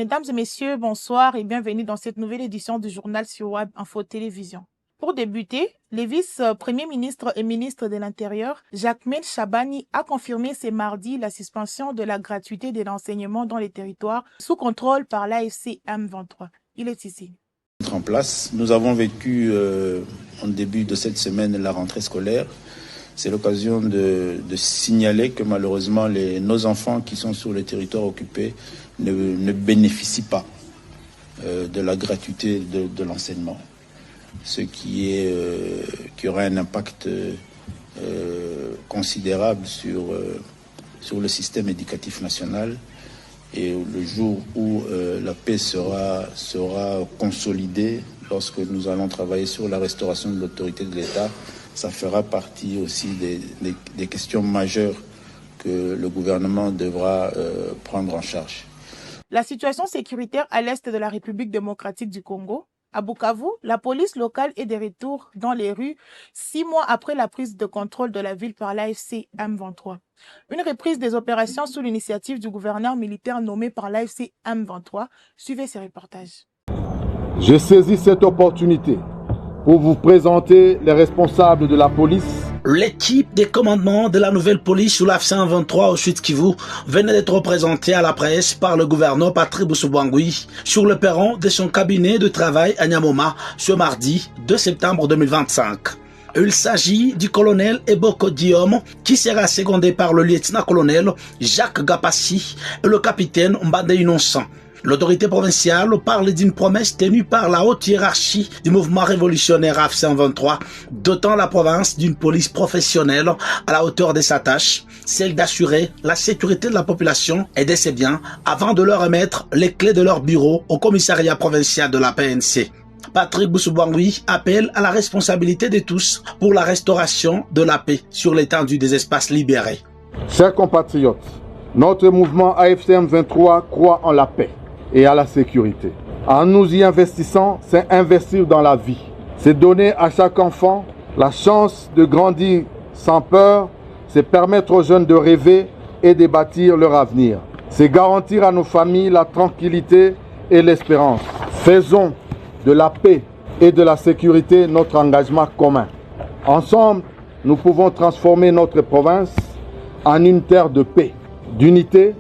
Mesdames et messieurs, bonsoir et bienvenue dans cette nouvelle édition du journal sur Web Info Télévision. Pour débuter, le vice-premier ministre et ministre de l'Intérieur, Jacquemain Chabani, a confirmé ce mardi la suspension de la gratuité de l'enseignement dans les territoires sous contrôle par l'AFC M23. Il est ici. En place. Nous avons vécu en début de cette semaine la rentrée scolaire. C'est l'occasion de signaler que malheureusement nos enfants qui sont sur les territoires occupés ne bénéficient pas de la gratuité de l'enseignement, ce qui aura un impact considérable sur le système éducatif national. Et le jour où la paix sera consolidée, lorsque nous allons travailler sur la restauration de l'autorité de l'État, ça fera partie aussi des questions majeures que le gouvernement devra prendre en charge. La situation sécuritaire à l'est de la République démocratique du Congo. À Bukavu, la police locale est de retour dans les rues 6 mois après la prise de contrôle de la ville par l'AFC M23. Une reprise des opérations sous l'initiative du gouverneur militaire nommé par l'AFC M23. Suivez ces reportages. Je saisis cette opportunité pour vous présenter les responsables de la police. L'équipe des commandements de la nouvelle police sous l'AFC M23 au Sud Kivu venait d'être représentée à la presse par le gouverneur Patrick Boussouboangui sur le perron de son cabinet de travail à Nyamoma ce mardi 2 septembre 2025. Il s'agit du colonel Eboko Diom qui sera secondé par le lieutenant-colonel Jacques Gapassi et le capitaine Mbande Innocent. L'autorité provinciale parle d'une promesse tenue par la haute hiérarchie du mouvement révolutionnaire AFC M23, dotant la province d'une police professionnelle à la hauteur de sa tâche, celle d'assurer la sécurité de la population et de ses biens avant de leur remettre les clés de leur bureau au commissariat provincial de la PNC. Patrick Boussouboangui appelle à la responsabilité de tous pour la restauration de la paix sur l'étendue des espaces libérés. Chers compatriotes, notre mouvement AFC M23 croit en la paix et à la sécurité. En nous y investissant, c'est investir dans la vie. C'est donner à chaque enfant la chance de grandir sans peur. C'est permettre aux jeunes de rêver et de bâtir leur avenir. C'est garantir à nos familles la tranquillité et l'espérance. Faisons de la paix et de la sécurité notre engagement commun. Ensemble, nous pouvons transformer notre province en une terre de paix, d'unité,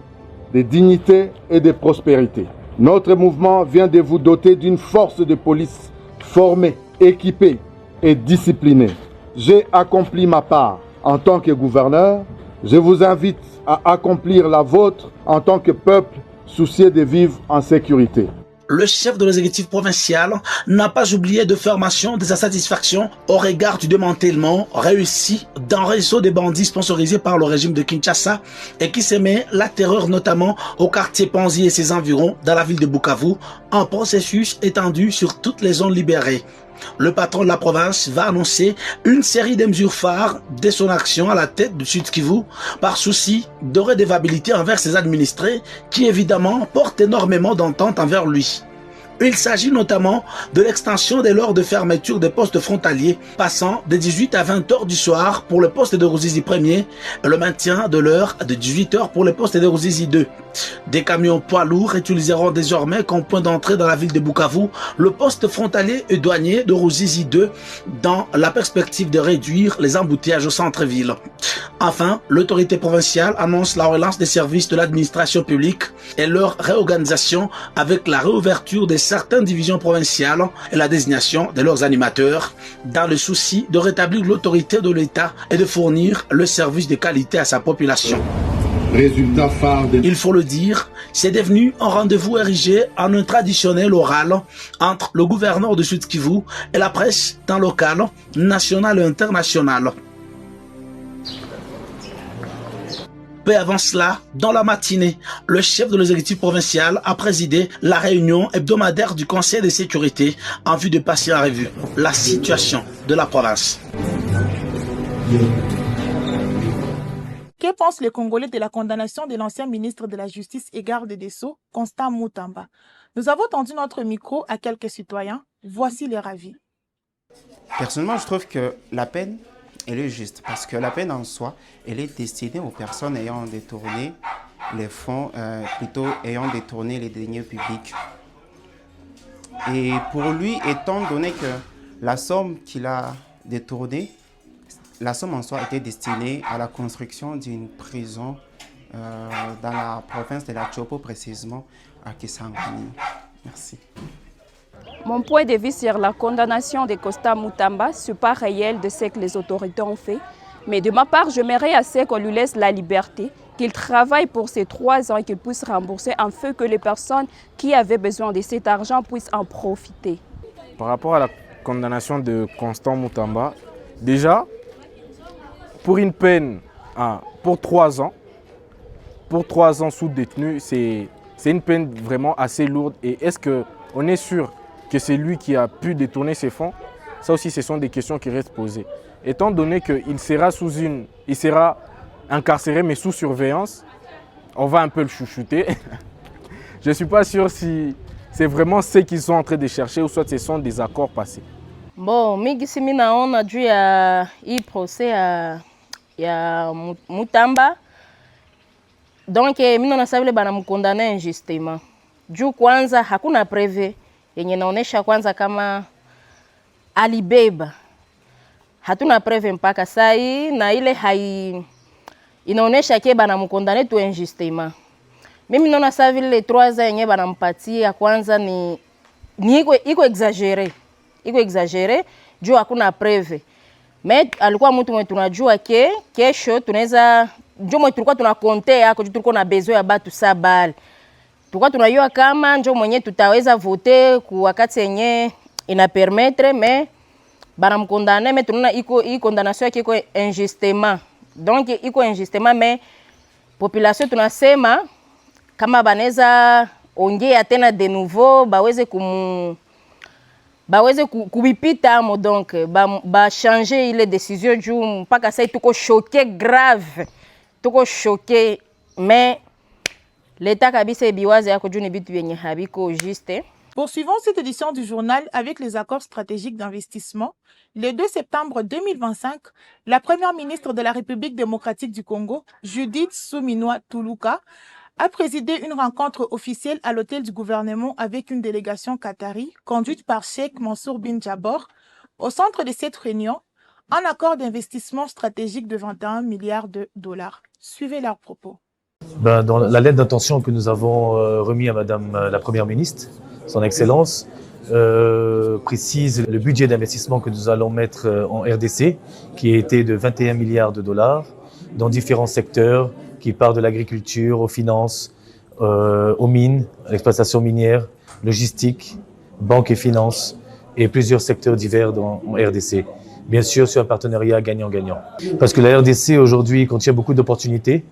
de dignité et de prospérité. Notre mouvement vient de vous doter d'une force de police formée, équipée et disciplinée. J'ai accompli ma part en tant que gouverneur. Je vous invite à accomplir la vôtre en tant que peuple soucieux de vivre en sécurité. Le chef de l'exécutif provincial n'a pas oublié de faire mention de sa satisfaction au regard du démantèlement réussi d'un réseau de bandits sponsorisés par le régime de Kinshasa et qui s'émet la terreur notamment au quartier Panzi et ses environs dans la ville de Bukavu, un processus étendu sur toutes les zones libérées. Le patron de la province va annoncer une série de mesures phares de son action à la tête du Sud Kivu par souci de redevabilité envers ses administrés qui évidemment portent énormément d'entente envers lui. Il s'agit notamment de l'extension des l'heures de fermeture des postes frontaliers, passant de 18 à 20 heures du soir pour le poste de Ruzizi 1er et le maintien de l'heure de 18 heures pour le poste de Ruzizi 2. Des camions poids lourds utiliseront désormais comme point d'entrée dans la ville de Bukavu le poste frontalier et douanier de Ruzizi 2 dans la perspective de réduire les embouteillages au centre-ville. Enfin, l'autorité provinciale annonce la relance des services de l'administration publique et leur réorganisation avec la réouverture des certaines divisions provinciales et la désignation de leurs animateurs dans le souci de rétablir l'autorité de l'État et de fournir le service de qualité à sa population. Résultat phare Il faut le dire, c'est devenu un rendez-vous érigé en un traditionnel oral entre le gouverneur de Sud Kivu et la presse tant locale, nationale et internationale. Peu avant cela, dans la matinée, le chef de l'exécutif provincial a présidé la réunion hebdomadaire du Conseil de sécurité en vue de passer en revue la situation de la province. Que pensent les Congolais de la condamnation de l'ancien ministre de la Justice et garde des Sceaux, Constant Moutamba? Nous avons tendu notre micro à quelques citoyens. Voici leur avis. Personnellement, je trouve que la peine, elle est juste. Parce que la peine en soi, elle est destinée aux personnes ayant détourné les fonds plutôt ayant détourné les deniers publics. Et pour lui, étant donné que la somme qu'il a détournée, la somme en soi était destinée à la construction d'une prison dans la province de la Chopo, précisément à Kisangani. Merci. Mon point de vue sur la condamnation de Costa Mutamba, ce n'est pas réel de ce que les autorités ont fait. Mais de ma part, j'aimerais assez qu'on lui laisse la liberté, qu'il travaille pour ces 3 ans et qu'il puisse rembourser afin que les personnes qui avaient besoin de cet argent puissent en profiter. Par rapport à la condamnation de Constant Mutamba, déjà, pour une peine pour 3 ans, sous détenu, c'est une peine vraiment assez lourde. Et est-ce qu'on est sûr que c'est lui qui a pu détourner ces fonds? Ça aussi, ce sont des questions qui restent posées. Étant donné qu'il sera incarcéré mais sous surveillance, on va un peu le chouchouter. Je ne suis pas sûr si c'est vraiment ce qu'ils sont en train de chercher ou soit ce sont des accords passés. Bon, mingi si mimi naona juu ya hii procès ya Mutamba. Donc mimi naona sasa vile banamkondana injustement. Juu kwanza hakuna preve yenye naonesha kwanza kama alibeba. Hatuna preve mpaka sai na ile inaonesha ke banamkondana tu injustement. Mimi naona sasa vile 3 ans yenye banampatia kwanza ni iko exagéré. Iko exagere juu hakuna preve. Mais alikuwa mtu mwenye tunajua kesho tunaweza ndio mwenye tulikuwa tunakontea yako tulikuwa na besoin ya batu sabali. Tulikuwa tunajua kama ndio mwenye tutaweza voter ku wakati yenye ina permettre mais banamkondana mais tunaona iko condamnation yake iko injustement. Donc iko injustement mais population tunasema kama banaweza ongea tena de nouveau baweze kubipita mo donc changer ile décision juu mpaka sasa tuko choqué grave tuko choqué mais l'état kabisa biwaze yako juu ni bitu yenye habiko juste. Poursuivons cette édition du journal avec les accords stratégiques d'investissement. Le 2 septembre 2025, la première ministre de la République démocratique du Congo, Judith Suminwa Tuluka, a présidé une rencontre officielle à l'hôtel du gouvernement avec une délégation qatari conduite par Sheikh Mansour bin Jabor. Au centre de cette réunion, un accord d'investissement stratégique de 21 milliards de dollars. Suivez leurs propos. Dans la lettre d'intention que nous avons remis à Madame la Première ministre, Son Excellence, précise le budget d'investissement que nous allons mettre en RDC, qui a été de 21 milliards de dollars dans différents secteurs, qui part de l'agriculture, aux finances, aux mines, à l'exploitation minière, logistique, banque et finances, et plusieurs secteurs divers en RDC. Bien sûr, sur un partenariat gagnant-gagnant. Parce que la RDC aujourd'hui contient beaucoup d'opportunités,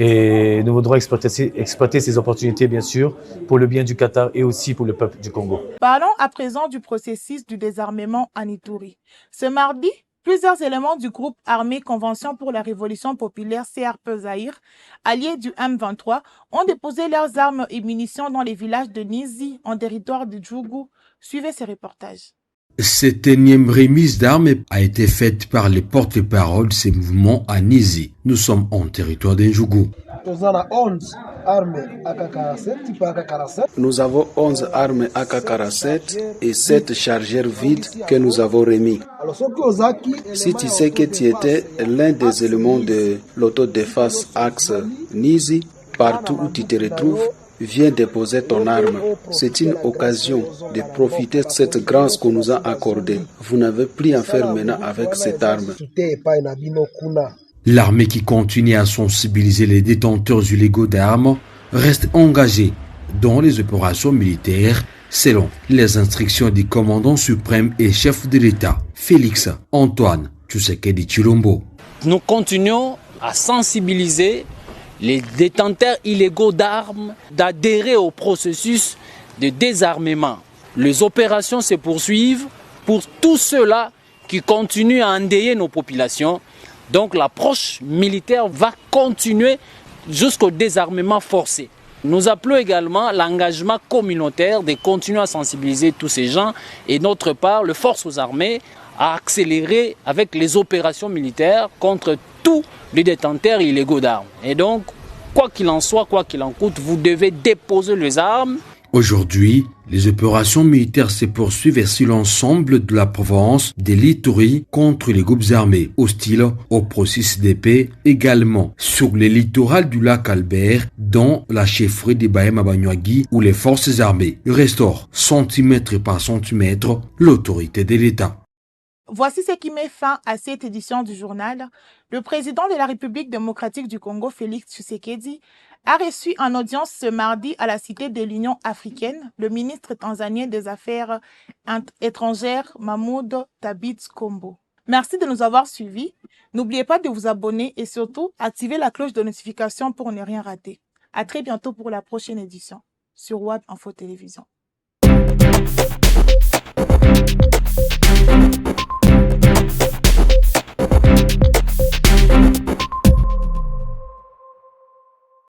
et nous voudrons exploiter ces opportunités, bien sûr, pour le bien du Qatar et aussi pour le peuple du Congo. Parlons à présent du processus du désarmement en Ituri. Ce mardi, plusieurs éléments du groupe armé Convention pour la Révolution populaire CRP Zaïre, alliés du M23, ont déposé leurs armes et munitions dans les villages de Nizi, en territoire de Djougou. Suivez ces reportages. Cette énième remise d'armes a été faite par les porte-paroles de ces mouvements à Nizi. Nous sommes en territoire d'Ndjougou. Nous avons 11 armes AK-47 et 7 chargeurs vides que nous avons remis. Si tu sais que tu étais l'un des éléments de l'autodéfense axe Nizi, partout où tu te retrouves, viens déposer ton arme. C'est une occasion de profiter de cette grâce qu'on nous a accordée. Vous n'avez plus à faire maintenant avec cette arme. L'armée qui continue à sensibiliser les détenteurs illégaux d'armes reste engagée dans les opérations militaires selon les instructions du commandant suprême et chef de l'État, Félix Antoine Tshisekedi Tshilombo. Nous continuons à sensibiliser les détenteurs illégaux d'armes d'adhérer au processus de désarmement. Les opérations se poursuivent pour tous ceux-là qui continuent à endeuiller nos populations. Donc l'approche militaire va continuer jusqu'au désarmement forcé. Nous appelons également l'engagement communautaire de continuer à sensibiliser tous ces gens et d'autre part, les forces armées à accélérer avec les opérations militaires contre tous les détenteurs illégaux d'armes. Et donc, quoi qu'il en soit, quoi qu'il en coûte, vous devez déposer les armes. Aujourd'hui, les opérations militaires se poursuivent sur l'ensemble de la province de l'Ituri contre les groupes armés hostiles au processus de paix, également sur le littoral du lac Albert, dans la chefferie de Bahema-Banyuagui, où les forces armées restaurent centimètre par centimètre l'autorité de l'État. Voici ce qui met fin à cette édition du journal. Le président de la République démocratique du Congo, Félix Tshisekedi, a reçu en audience ce mardi à la Cité de l'Union africaine le ministre tanzanien des Affaires étrangères, Mahmoud Thabit Kombo. Merci de nous avoir suivis. N'oubliez pas de vous abonner et surtout activer la cloche de notification pour ne rien rater. À très bientôt pour la prochaine édition sur WAB Info Télévision.